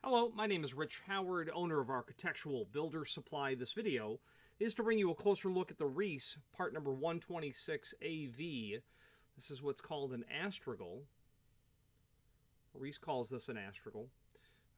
Hello, my name is Rich Howard, owner of Architectural Builder Supply. This video is to bring you a closer look at the Reese, part number 126AV. This is what's called an Astragal. Reese calls this an Astragal.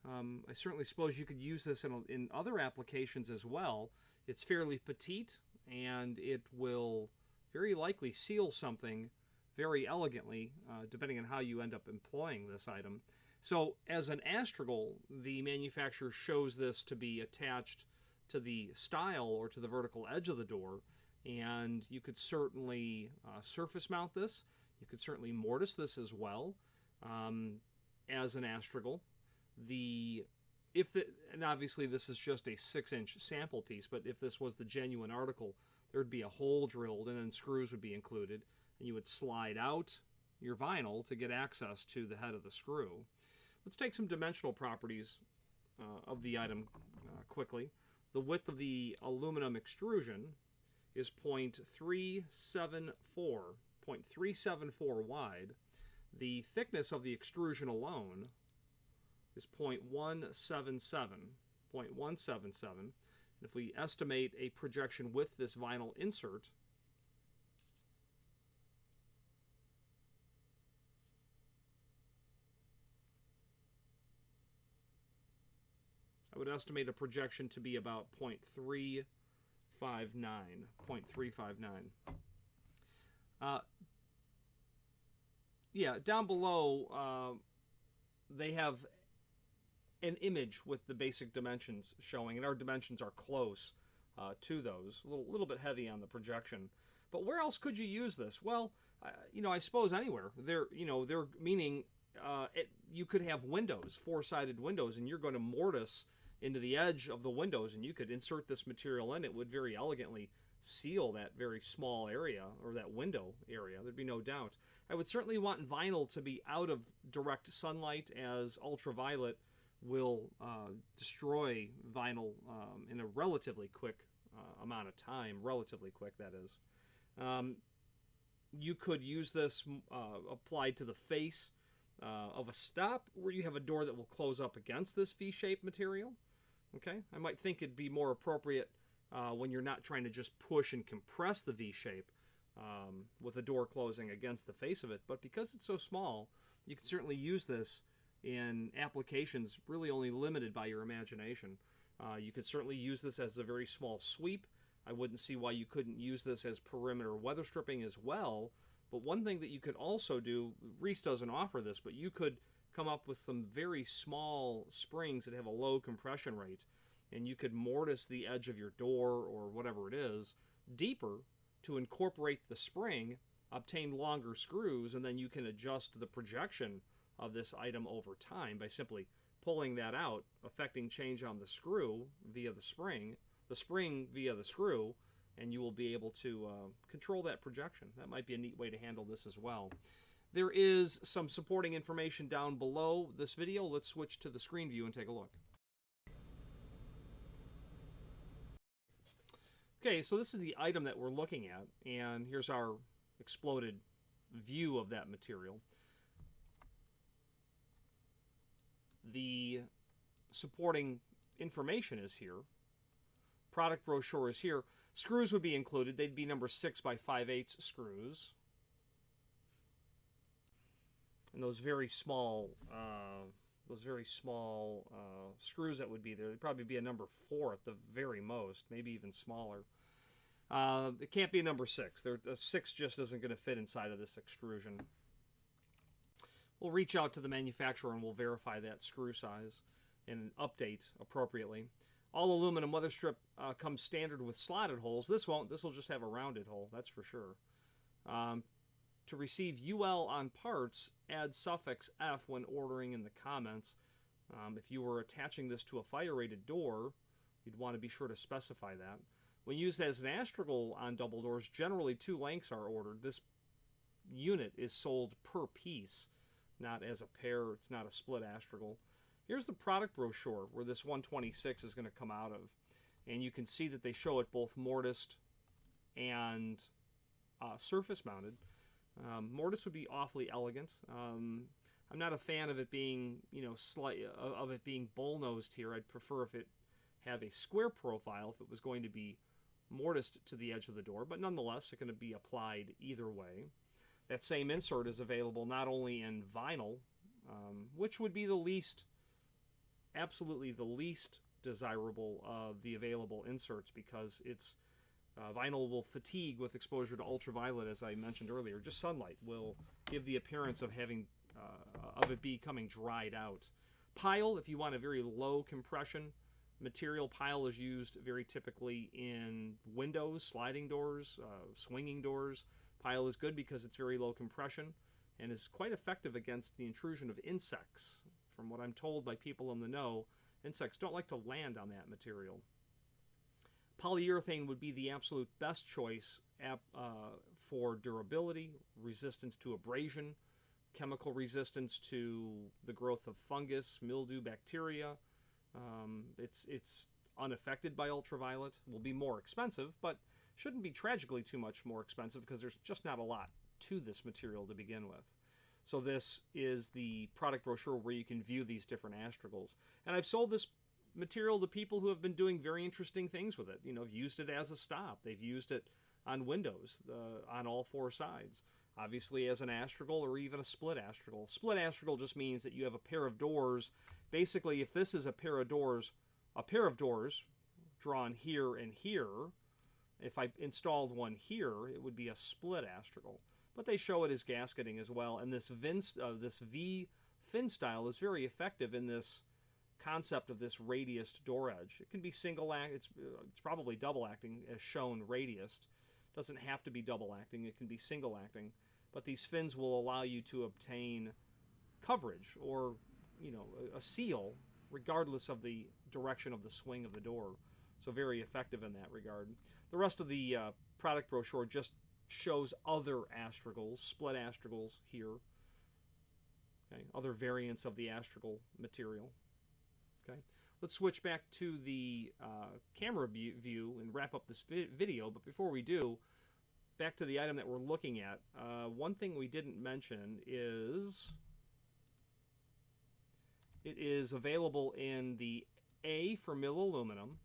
I certainly suppose you could use this in other applications as well. It's fairly petite, and it will very likely seal something very elegantly, depending on how you end up employing this item. So as an Astragal, the manufacturer shows this to be attached to the stile or to the vertical edge of the door, and you could certainly surface mount this. You could certainly mortise this as well as an Astragal. And obviously this is just a 6-inch sample piece, but if this was the genuine article, there would be a hole drilled and then screws would be included, and you would slide out your vinyl to get access to the head of the screw. Let's take some dimensional properties of the item quickly. The width of the aluminum extrusion is 0.374 wide. The thickness of the extrusion alone is 0.177. And if we estimate a projection with this vinyl insert, I would estimate a projection to be about 0.359. Down below, they have an image with the basic dimensions showing, and our dimensions are close to those. A little bit heavy on the projection. But where else could you use this? Well, I suppose anywhere. They're meaning you could have windows, 4-sided windows, and you're going to mortise into the edge of the windows, and you could insert this material in. It would very elegantly seal that very small area, or that window area. There'd be no doubt. I would certainly want vinyl to be out of direct sunlight, as ultraviolet will destroy vinyl in a relatively quick amount of time. Relatively quick, that is. You could use this applied to the face of a stop where you have a door that will close up against this V-shaped material. Okay, I might think it'd be more appropriate when you're not trying to just push and compress the V-shape with a door closing against the face of it. But because it's so small, you can certainly use this in applications really only limited by your imagination. You could certainly use this as a very small sweep. I wouldn't see why you couldn't use this as perimeter weather stripping as well. But one thing that you could also do, Reese doesn't offer this, but you could come up with some very small springs that have a low compression rate, and you could mortise the edge of your door or whatever it is deeper to incorporate the spring, obtain longer screws, and then you can adjust the projection of this item over time by simply pulling that out, affecting change on the screw via the spring via the screw, and you will be able to control that projection. That might be a neat way to handle this as well. There is some supporting information down below this video. Let's switch to the screen view and take a look. Okay, so this is the item that we're looking at, and here's our exploded view of that material. The supporting information is here. Product brochure is here. Screws would be included. They'd be number 6 by 5/8 screws. And those very small screws that would be there, they'd probably be a number 4 at the very most, maybe even smaller. It can't be a number 6. A 6 just isn't going to fit inside of this extrusion. We'll reach out to the manufacturer and we'll verify that screw size and update appropriately. All aluminum weather strip comes standard with slotted holes. This won't. This will just have a rounded hole, that's for sure. To receive UL on parts, add suffix F when ordering in the comments. If you were attaching this to a fire-rated door, you'd want to be sure to specify that. When used as an Astragal on double doors, generally 2 lengths are ordered. This unit is sold per piece, not as a pair. It's not a split Astragal. Here's the product brochure where this 126 is going to come out of. And you can see that they show it both mortised and surface mounted. Mortise would be awfully elegant. I'm not a fan of it being, of it being bull-nosed here. I'd prefer if it have a square profile if it was going to be mortised to the edge of the door, but nonetheless, it's going to be applied either way. That same insert is available not only in vinyl, which would be absolutely the least desirable of the available inserts, because it's vinyl will fatigue with exposure to ultraviolet, as I mentioned earlier. Just sunlight will give the appearance of it becoming dried out. Pile, if you want a very low compression material, pile is used very typically in windows, sliding doors, swinging doors. Pile is good because it's very low compression and is quite effective against the intrusion of insects. From what I'm told by people in the know, insects don't like to land on that material. Polyurethane would be the absolute best choice for durability, resistance to abrasion, chemical resistance to the growth of fungus, mildew, bacteria. It's unaffected by ultraviolet. Will be more expensive, but shouldn't be tragically too much more expensive because there's just not a lot to this material to begin with. So this is the product brochure where you can view these different astragals. And I've sold this material to people who have been doing very interesting things with it. Have used it as a stop. They've used it on windows on all four sides. Obviously as an astragal or even a split astragal. Split astragal just means that you have a pair of doors. Basically, if this is a pair of doors drawn here and here, if I installed one here, it would be a split astragal. But they show it as gasketing as well, and this V fin style is very effective in this concept of this radiused door edge. It can be single act. It's probably double acting as shown radiused. Doesn't have to be double acting. It can be single acting. But these fins will allow you to obtain coverage or a seal regardless of the direction of the swing of the door. So very effective in that regard. The rest of the product brochure just shows other astragals, split astragals here. Okay, other variants of the astragal material. Okay, let's switch back to the camera view and wrap up this video. But before we do, back to the item that we're looking at. One thing we didn't mention is it is available in the A for mill aluminum,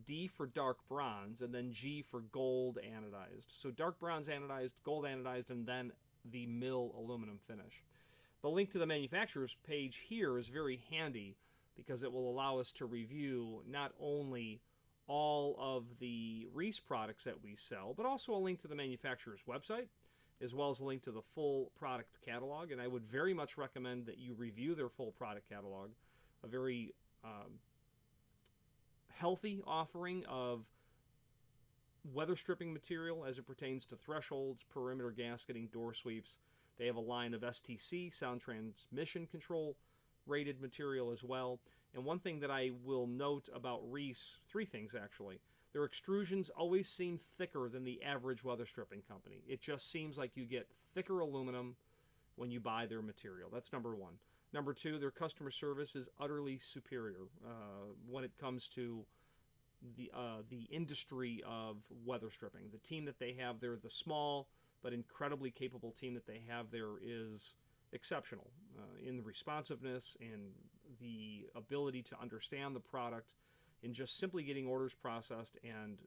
D for dark bronze, and then G for gold anodized. So dark bronze anodized, gold anodized, and then the mill aluminum finish. The link to the manufacturer's page here is very handy because it will allow us to review not only all of the Reese products that we sell, but also a link to the manufacturer's website, as well as a link to the full product catalog. And I would very much recommend that you review their full product catalog. A very healthy offering of weather stripping material as it pertains to thresholds, perimeter gasketing, door sweeps. They have a line of STC, sound transmission control rated material as well. And one thing that I will note about Reese, three things actually. Their extrusions always seem thicker than the average weather stripping company. It just seems like you get thicker aluminum when you buy their material. That's number one. Number two, their customer service is utterly superior when it comes to the industry of weather stripping. The team that they have there, the small but incredibly capable team that they have there, is exceptional in the responsiveness and the ability to understand the product, in just simply getting orders processed and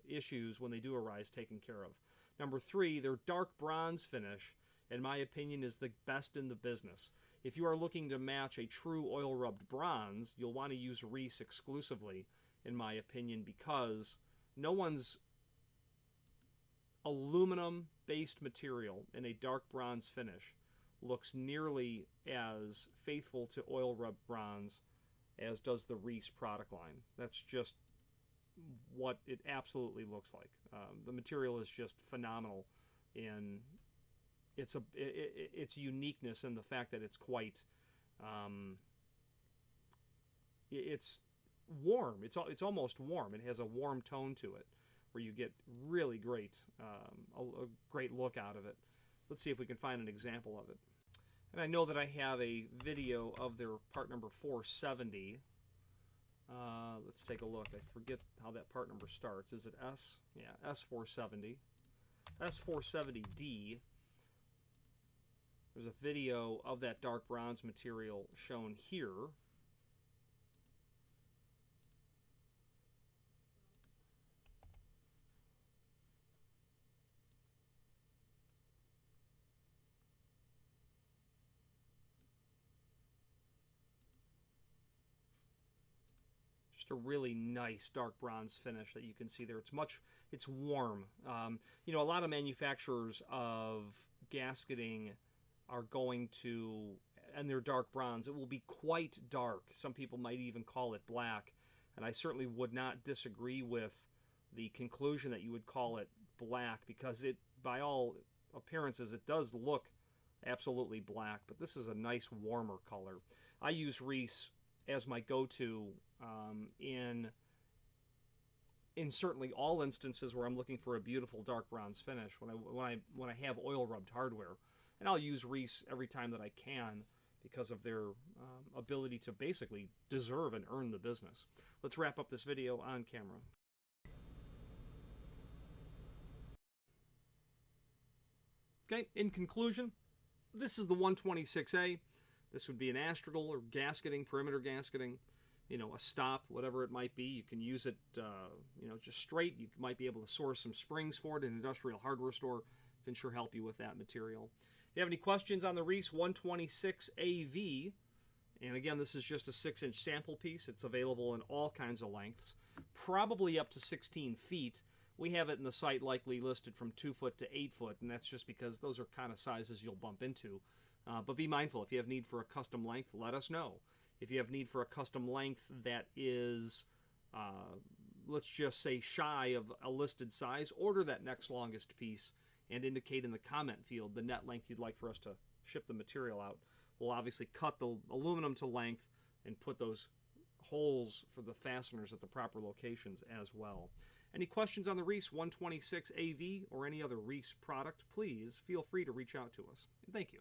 issues when they do arise taken care of. Number three, their dark bronze finish, in my opinion, is the best in the business. If you are looking to match a true oil rubbed bronze, you'll want to use Reese exclusively, in my opinion, because no one's aluminum based material in a dark bronze finish looks nearly as faithful to oil rubbed bronze as does the Reese product line. That's just what it absolutely looks like. The material is just phenomenal in its uniqueness, and the fact that it's quite it's warm. It's almost warm. It has a warm tone to it, where you get really great a great look out of it. Let's see if we can find an example of it. And I know that I have a video of their part number 470. Let's take a look. I forget how that part number starts. Is it S? Yeah, S470. S470D. There's a video of that dark bronze material shown here. Just a really nice dark bronze finish that you can see there. It's warm. You know, a lot of manufacturers of gasketing are going to, and they're dark bronze, it will be quite dark. Some people might even call it black. And I certainly would not disagree with the conclusion that you would call it black, because it, by all appearances, it does look absolutely black, but this is a nice warmer color. I use Reese as my go-to in certainly all instances where I'm looking for a beautiful dark bronze finish. When I have oil rubbed hardware, and I'll use Reese every time that I can because of their ability to basically deserve and earn the business. Let's wrap up this video on camera. Okay, in conclusion, this is the 126A. This would be an Astragal or gasketing, perimeter gasketing, you know, a stop, whatever it might be. You can use it, you know, just straight. You might be able to source some springs for it. An industrial hardware store can sure help you with that material. If you have any questions on the Reese 126AV, and again, this is just a 6-inch sample piece. It's available in all kinds of lengths, probably up to 16 feet. We have it in the site likely listed from 2 foot to 8 foot, and that's just because those are kind of sizes you'll bump into. But be mindful, if you have need for a custom length, let us know. If you have need for a custom length that is, let's just say, shy of a listed size, order that next longest piece and indicate in the comment field the net length you'd like for us to ship the material out. We'll obviously cut the aluminum to length and put those holes for the fasteners at the proper locations as well. Any questions on the Reese 126AV or any other Reese product, please feel free to reach out to us. Thank you.